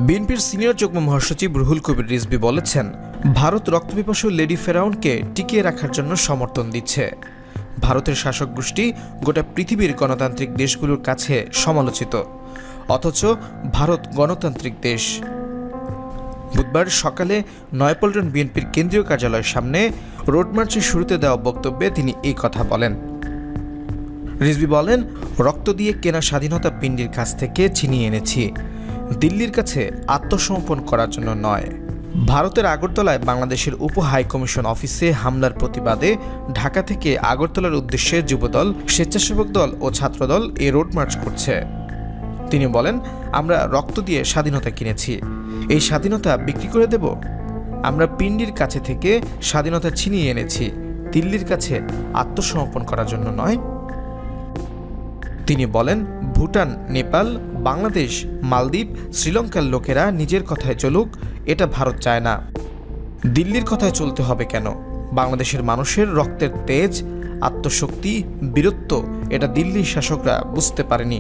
বিএনপির সিনিয়র যুগ্ম মহাসচিব রুহুল কবির রিজভী বলেছেন, ভারত রক্তপিপাসু লেডি ফেরাউনকে টিকিয়ে রাখার জন্য সমর্থন দিচ্ছে। ভারতের শাসক গোষ্ঠী গোটা পৃথিবীর গণতান্ত্রিক দেশগুলোর কাছে সমালোচিত, অথচ ভারত গণতান্ত্রিক দেশ। বুধবার সকালে নয়াপল্টন বিএনপির কেন্দ্রীয় কার্যালয়ের সামনে রোড মার্চের শুরুতে দেওয়া বক্তব্যে তিনি এই কথা বলেন। রিজভী বলেন, রক্ত দিয়ে কেনা স্বাধীনতা পিণ্ডির কাছ থেকে ছিনিয়ে এনেছি, দিল্লির কাছে আত্মসমর্পণ করার জন্য নয়। ভারতের আগরতলায় বাংলাদেশের উপ হাইকমিশন অফিসে হামলার প্রতিবাদে ঢাকা থেকে আগরতলার উদ্দেশ্যে যুবদল, স্বেচ্ছাসেবক দল ও ছাত্রদল এ রোড মার্চ করছে। তিনি বলেন, আমরা রক্ত দিয়ে স্বাধীনতা কিনেছি, এই স্বাধীনতা বিক্রি করে দেব? আমরা পিণ্ডির কাছে থেকে স্বাধীনতা ছিনিয়ে এনেছি, দিল্লির কাছে আত্মসমর্পণ করার জন্য নয়। তিনি বলেন, ভুটান, নেপাল, বাংলাদেশ, মালদ্বীপ, শ্রীলঙ্কার লোকেরা নিজের কথায় চলুক, এটা ভারত চায় না। দিল্লির কথায় চলতে হবে কেন? বাংলাদেশের মানুষের রক্তের তেজ, আত্মশক্তি, বীরত্ব এটা দিল্লির শাসকরা বুঝতে পারেনি।